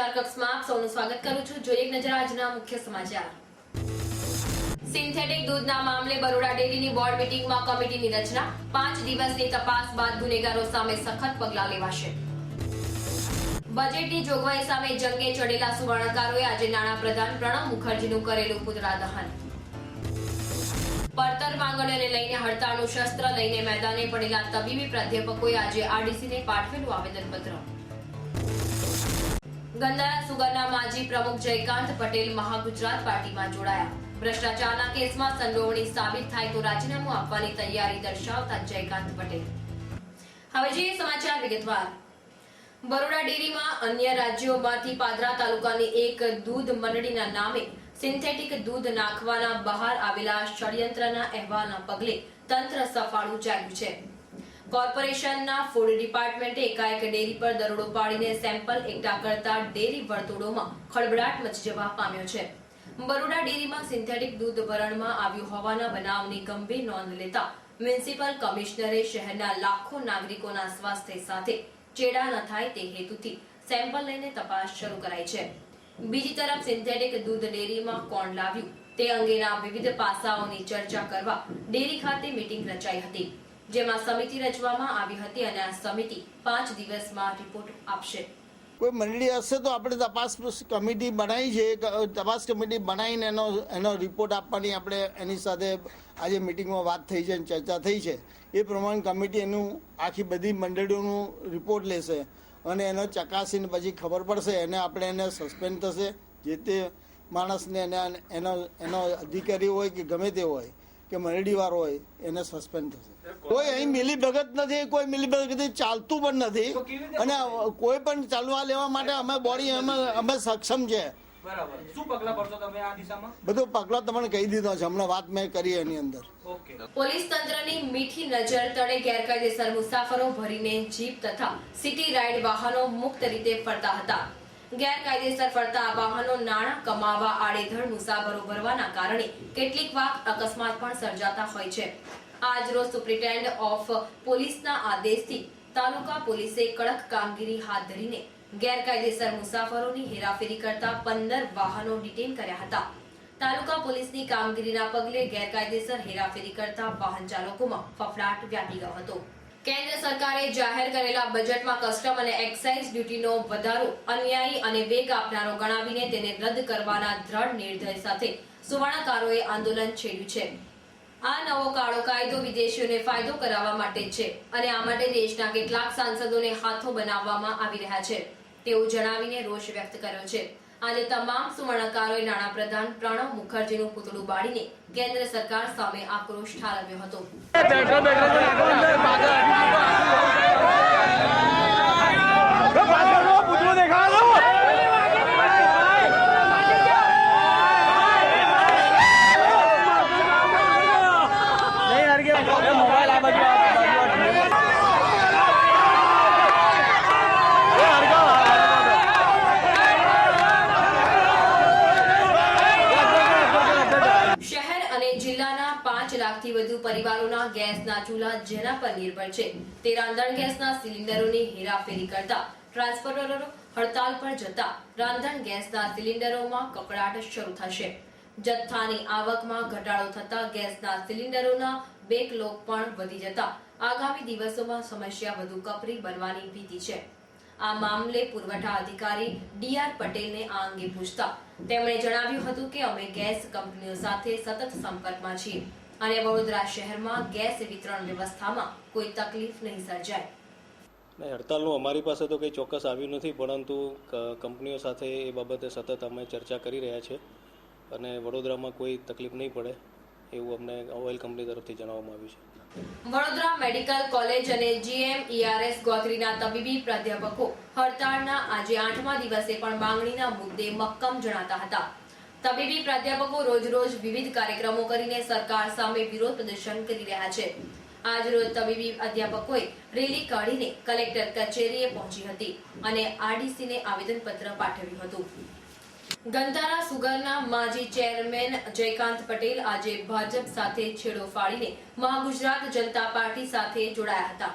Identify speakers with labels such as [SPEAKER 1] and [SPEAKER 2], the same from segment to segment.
[SPEAKER 1] નમસ્કાર, કક્ષમાં આપ સૌનું સ્વાગત કરું છું। જોઈએ એક નજર આજના મુખ્ય સમાચાર। સિન્થેટિક દૂધના મામલે બરોડા ડેરીની બોર્ડ મીટિંગમાં કમિટીની રચના। 5 દિવસની તપાસ બાદ ગુનેગારો સામે સખત પગલાં લેવાશે। બજેટની જોગવાઈ સામે જંગે ચડેલા સુવર્ણકારોએ આજે નાણાપ્રધાન પ્રણવ મુખર્જીનું કરેલું પુતળા દહન। પડતર માંગણીઓને લઈને હડતાળનું શસ્ત્ર લઈને મેદાને પડેલા તબીબી પ્રાધ્યાપકોએ આજે આરડીસીને પાઠવેલું આવેદનપત્ર। ગંધારા સુગરના માજી પ્રમુખ જયકાંત પટેલ મહાગુજરાત પાર્ટીમાં જોડાયા। ભ્રષ્ટાચારના કેસમાં સંડોવણી સાબિત થાય તો રાજીનામું આપવાની તૈયારી દર્શાવતા જયકાંત પટેલ। હવે જોઈએ સમાચાર વિગતવાર। બરોડા ડેરીમાં અન્ય રાજ્યોમાંથી પાદરા તાલુકાની એક દૂધ મંડળીના નામે સિન્થેટિક દૂધ નાખવાના બહાર આવેલા ષડયંત્રના અહેવાલના પગલે તંત્ર સફાળું જાગ્યું છે। કોર્પોરેશનના ફૂડ ડિપાર્ટમેન્ટે એકાએક ડેરી પર દરોડો પાડીને સેમ્પલ એકઠા કરતા ડેરી વર્તુળોમાં ખળભળાટ મચી જવા પામ્યો છે। બરોડા ડેરીમાં સિન્થેટિક દૂધ ભરણમાં આવ્યું હોવાના બનાવની ગંભીર નોંધ લેતા મ્યુનિસિપલ કમિશનરે શહેરના લાખો નાગરિકોના સ્વાસ્થ્ય સાથે ચેડા ન થાય તે હેતુથી સેમ્પલ લઈને તપાસ શરૂ કરાઈ છે। બીજી તરફ સિન્થેટિક દૂધ ડેરીમાં કોણ લાવ્યું તે અંગેના વિવિધ પાસાઓની ચર્ચા કરવા ડેરી ખાતે મીટિંગ રચાઈ હતી, જેમાં સમિતિ રચવામાં આવી હતી અને આ સમિતિ 5 દિવસમાં રિપોર્ટ આપશે।
[SPEAKER 2] કોઈ મંડળી હશે તો આપણે તપાસ કમિટી બનાવી છે, તપાસ કમિટી બનાવીને એનો રિપોર્ટ આપવાની આપણે એની સાથે આજે મિટિંગમાં વાત થઈ છે અને ચર્ચા થઈ છે। એ પ્રમાણે કમિટી એનું આખી બધી મંડળીઓનું રિપોર્ટ લેશે અને એનો ચકાસીને પછી ખબર પડશે એને આપણે એને સસ્પેન્ડ થશે, જે તે માણસને એનો અધિકારી હોય કે ગમે તે હોય કે મંડળીવાળો હોય એને સસ્પેન્ડ થશે। કોઈ અહીં મિલીભગત નથી, કોઈ મિલીભગત ચાલતું પણ નથી અને કોઈ પણ ચાલવા લેવા માટે અમે બોડી અમે સક્ષમ છે। બધું પગલા તમને કહી દીધો છે, હમણાં વાત મેં કરી એની અંદર।
[SPEAKER 1] પોલીસ તંત્રની મીઠી નજર તળે ગેરકાયદેસર મુસાફરો ભરીને જીપ તથા સિટી રાઇડ વાહનો મુક્ત રીતે ફરતા હતા। ગેરકાયદેસર ફરતા આ વાહનો નાણાં કમાવા આડેધડ મુસાફરો ભરવાના કારણે કેટલીક વાર અકસ્માત પણ સર્જાતા હોય છે। આજ રોજ સુપ્રિન્ટેન્ડન્ટ ઓફ પોલીસના આદેશથી તાલુકા પોલીસે કડક કામગીરી હાથ ધરીને ગેરકાયદેસર મુસાફરોની હેરાફેરી કરતા 15 વાહનો ડિટેન કર્યા હતા। તાલુકા પોલીસની કામગીરીના પગલે ગેરકાયદેસર હેરાફેરી કરતા વાહન ચાલકોમાં ફફડાટ વ્યાપી ગયો હતો। કેન્દ્ર સરકારે જાહેર કરેલા બજેટમાં કસ્ટમ અને એક્સાઇઝ ડ્યુટીનો વધારો અન્યાયી અને વેગ આપનારો ગણાવીને તેને રદ કરવાના દ્રઢ નિર્ણય સાથે સુવર્ણકારોએ આંદોલન છેડ્યું છે। આ નવો કાળો કાયદો વિદેશીઓને ફાયદો કરાવવા માટે છે અને આ માટે દેશના કેટલાક સાંસદોને હાથો બનાવવામાં આવી રહ્યા છે તેવું જણાવીને રોષ વ્યક્ત કર્યો છે। આજે તમામ સુવર્ણકારોએ નાણાપ્રધાન પ્રણવ મુખર્જીનું પુતળું બાળીને કેન્દ્ર સરકાર સામે આક્રોશ ઠાલવ્યો હતો। જિલ્લાના 5 લાખથી વધુ પરિવારોના ગેસના ચૂલા જેના પર નિર્ભર છે તે રાંધણ ગેસના સિલિન્ડરોની હેરાફેરી કરતા ટ્રાન્સપોર્ટરો હડતાલ પર જતા રાંધણ ગેસના સિલિન્ડરોમાં કકળાટ શરૂ થશે। જથ્થાની આવકમાં ઘટાડો થતા ગેસના સિલિન્ડરોના બેકલોગ પણ વધી જતા આગામી દિવસોમાં સમસ્યા વધુ કપરી બનવાની ભીતિ છે। આ મામલે પુરવઠા અધિકારી ડીઆર પટેલને આ અંગે પૂછતા તેમણે જણાવ્યું હતું કે અમે ગેસ કંપનીઓ સાથે સતત સંપર્કમાં છીએ અને વડોદરા શહેરમાં ગેસ વિતરણ વ્યવસ્થામાં કોઈ તકલીફ નહીં સર્જાય।
[SPEAKER 3] હડતાલનું અમારી પાસે તો કંઈ ચોક્કસ આવ્યું નથી, પરંતુ કંપનીઓ સાથે એ બાબતે સતત અમે ચર્ચા કરી રહ્યા છીએ અને વડોદરામાં કોઈ તકલીફ નહીં પડે એવું અમને ઓઇલ કંપની તરફથી જણાવવામાં આવ્યું છે।
[SPEAKER 1] વડોદરા મેડિકલ કોલેજ અને GMERS ગોત્રીના તબીબી પ્રાધ્યાપકો હડતાળના આજે 8મા દિવસે પણ માંગણીના મુદ્દે મક્કમ જણાતા હતા। તબીબી પ્રાધ્યાપકો રોજ વિવિધ કાર્યક્રમો કરીને સરકાર સામે વિરોધ પ્રદર્શન કરી રહ્યા છે। આજ રોજ તબીબી અધ્યાપકોએ રેલી કાઢીને કલેક્ટર કચેરીએ પહોંચી હતી અને આરડીસીને આવેદનપત્ર પાઠવ્યું હતું। ગંધારા સુગરના માજી ચેરમેન જયકાંત પટેલ આજે ભાજપ સાથે છેડો ફાડીને મહાગુજરાત જનતા પાર્ટી સાથે જોડાયા હતા।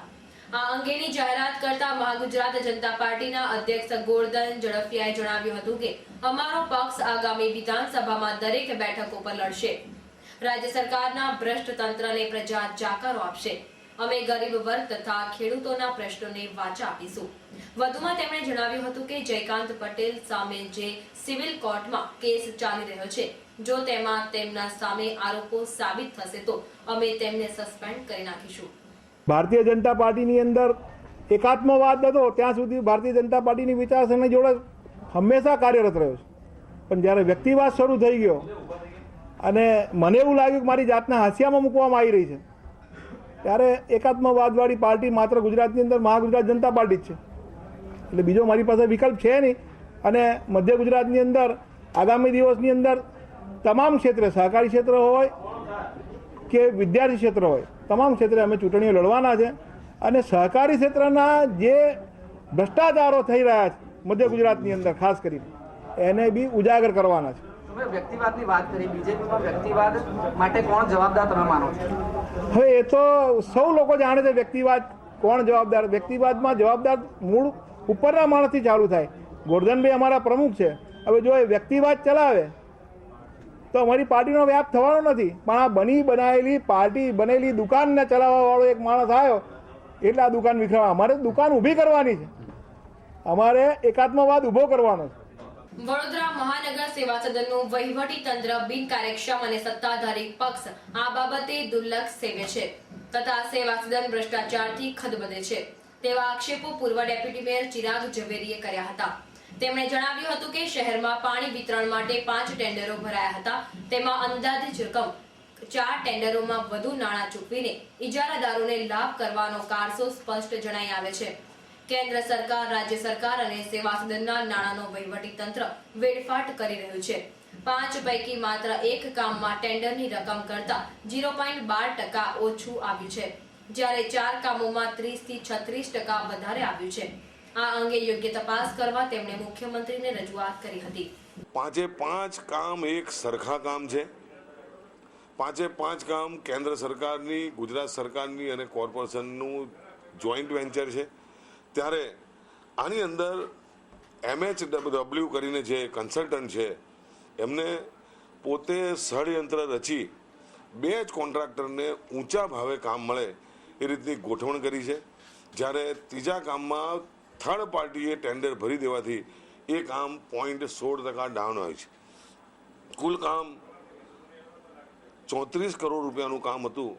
[SPEAKER 1] આ અંગેની જાહેરાત કરતા મહાગુજરાત જનતા પાર્ટીના અધ્યક્ષ ગોરધન ઝડફિયાએ જણાવ્યું હતું કે અમારો પક્ષ આગામી વિધાનસભામાં દરેક બેઠકો પર લડશે. રાજ્ય સરકારના ભ્રષ્ટ તંત્રને પ્રજા જાકારો આપશે. અમે ગરીબ વર્ગ તથા ખેડૂતોના પ્રશ્નોને વાચા આપીશું. વધુમાં તેમણે જણાવ્યું હતું કે જયકાંત પટેલ સામે જે સિવિલ કોર્ટમાં કેસ ચાલી રહ્યો છે, જો તેમાં તેમના સામે આરોપો સાબિત થશે તો અમે તેમને સસ્પેન્ડ કરી નાખીશું.
[SPEAKER 4] ભારતીય જનતા પાર્ટીની અંદર એકાત્મવાદ હતો ત્યાં સુધી ભારતીય જનતા પાર્ટીની વિચારસરણી જોડે હંમેશા કાર્યરત રહ્યો છે. પણ જ્યારે વ્યક્તિવાદ શરૂ થઈ ગયો અને મને એવું લાગ્યું કે મારી જાતને હાંસિયામાં મૂકવામાં આવી રહી છે, ત્યારે એકાત્મવાદવાળી પાર્ટી માત્ર ગુજરાતની અંદર મહાગુજરાત જનતા પાર્ટી જ છે. એટલે બીજો મારી પાસે વિકલ્પ છે નહીં. અને મધ્ય ગુજરાતની અંદર આગામી દિવસની અંદર તમામ ક્ષેત્રે, સહકારી ક્ષેત્ર હોય કે વિદ્યાર્થી ક્ષેત્ર હોય, તમામ ક્ષેત્રે અમે ચૂંટણીઓ લડવાના છે. અને સહકારી ક્ષેત્રના જે ભ્રષ્ટાચારો થઈ રહ્યા છે મધ્ય ગુજરાતની અંદર ખાસ કરીને, એને બી ઉજાગર કરવાના છે.
[SPEAKER 5] વ્યક્તિવાદની વાત કરી, બીજેપીમાં વ્યક્તિવાદ માટે કોણ જવાબદાર તમે માનો છો?
[SPEAKER 4] હવે એ તો સૌ લોકો જાણે છે વ્યક્તિવાદ કોણ જવાબદાર. વ્યક્તિવાદમાં જવાબદાર મૂળ ઉપરના માણસથી ચાલુ થાય. ગોરધનભાઈ અમારા પ્રમુખ છે. હવે જો એ વ્યક્તિવાદ ચલાવે તો અમારી પાર્ટીનો વ્યાપ થવાનો નથી. પણ આ બનાવેલી પાર્ટી, બનેલી દુકાનને ચલાવવા વાળો એક માણસ આવ્યો એટલે આ દુકાન વિખરાવા. અમારે દુકાન ઊભી કરવાની છે. અમારે એકાત્મવાદ ઊભો કરવાનો છે.
[SPEAKER 1] વડોદરા મહાનગર સેવા સદનનું વહીવટી તંત્ર બિનકાર્યક્ષમ અને સત્તાધારી પક્ષ આ બાબતે દુર્લક્ષ સેવે છે તથા સેવા સદન ભ્રષ્ટાચારથી ખદબદે છે તેવા આક્ષેપો પૂર્વ ડેપ્યુટી મેયર ચિરાગ ઝવેરીએ કર્યા હતા. તેમણે જણાવ્યું હતું કે શહેરમાં પાણી વિતરણ માટે 5 ટેન્ડરો ભરાયા હતા. તેમાં અંદાજિત રકમ 4 ટેન્ડરોમાં વધુ નાણાં ચૂકવીને ઇજારાદારોને લાભ કરવાનો કારસો સ્પષ્ટ જણાઈ આવે છે. કેન્દ્ર સરકાર, રાજ્ય સરકાર અને સેવા સદનના નાણાંનો વહીવટી તંત્ર વેડફાટ કરી રહ્યું છે. 5 પૈકી માત્ર 1 કામમાં ટેન્ડરની રકમ કરતા 0.12% ઓછું આવ્યું છે, જ્યારે 4 કામોમાં 30 થી 36% વધારે આવ્યું છે. આ અંગે યોગ્ય તપાસ કરવા તેમણે મુખ્યમંત્રીને રજૂઆત કરી હતી.
[SPEAKER 6] 5 કામ એક સરખા કામ છે. 5 કામ કેન્દ્ર સરકારની, ગુજરાત સરકારની અને કોર્પોરેશનનું જોઈન્ટ વેન્ચર છે. ત્યારે આની અંદર MHW કરીને જે કન્સલ્ટન્ટ છે એમને પોતે ષડયંત્ર રચી 2 જ કોન્ટ્રાક્ટરને ઊંચા ભાવે કામ મળે એ રીતની ગોઠવણ કરી છે. જ્યારે ત્રીજા કામમાં થર્ડ પાર્ટીએ ટેન્ડર ભરી દેવાથી એ કામ 0.16% ડાઉન હોય છે. કુલ કામ 34 કરોડ રૂપિયાનું કામ હતું,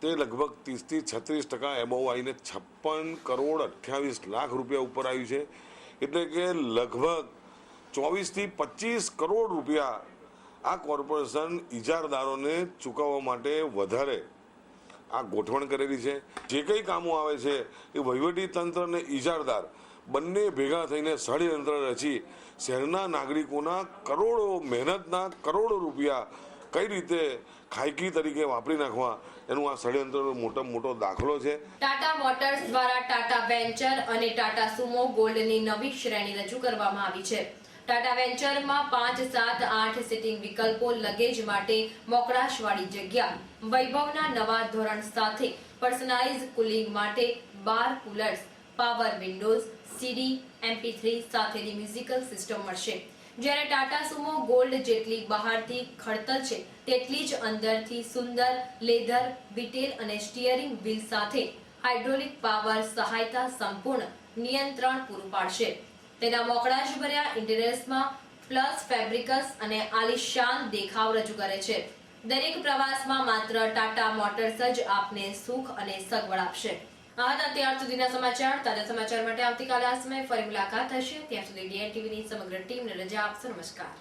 [SPEAKER 6] તે લગભગ 30 થી 36% એબોવ આવીને 56 કરોડ 28 લાખ રૂપિયા ઉપર આવ્યું છે. એટલે કે લગભગ 24 થી 25 કરોડ રૂપિયા આ કોર્પોરેશન ઇજારદારોને ચૂકવવા માટે વધારે આ ગોઠવણ કરેલી છે. જે કંઈ કામો આવે છે એ વહીવટી તંત્ર અને ઇજારદાર બંને ભેગા થઈને ષડયંત્ર રચી શહેરના નાગરિકોના કરોડો મહેનતના કરોડો રૂપિયા કઈ રીતે ખાયકી તરીકે વાપરી નાખવા એનું આ ષડયંત્રનો મોટો દાખલો છે.
[SPEAKER 1] ટાટા મોટર્સ દ્વારા ટાટા વેન્ચર અને ટાટા સુમો ગોલ્ડની નવી શ્રેણી રજૂ કરવામાં આવી છે. ટાટા વેન્ચરમાં 5, 7, 8 સીટિંગ વિકલ્પો, લગેજ માટે મોકળાશવાળી જગ્યા, વૈભવના નવા ધોરણ સાથે પર્સનલાઇઝ કુલિંગ માટે 12 કુલર્સ, પાવર વિન્ડોઝ, CD, MP3 સાથેની મ્યુઝિકલ સિસ્ટમ મળશે. જ્યારે ટાટા સુમો ગોલ્ડ જેટલી બહારથી ખડતલ છે તેટલી જ અંદરથી સુંદર લેધર, વિટેલ અને સ્ટીયરિંગ વ્હીલ સાથે હાઇડ્રોલિક પાવર સહાયતા સંપૂર્ણ નિયંત્રણ પૂરું પાડશે. તેના મોકળાશભર્યા ઇન્ટિરિયર્સમાં પ્લસ ફેબ્રિકસ અને આલિશાન દેખાવ રજૂ કરે છે. દરેક પ્રવાસમાં માત્ર ટાટા મોટર્સ જ આપને સુખ અને સગવડ આપશે. આ હતા અત્યાર સુધીના સમાચાર. તાજા સમાચાર માટે આવતીકાલે આ સમયે ફરી મુલાકાત થશે. ત્યાં સુધી DN TVની સમગ્ર ટીમને રજા આપશો. નમસ્કાર.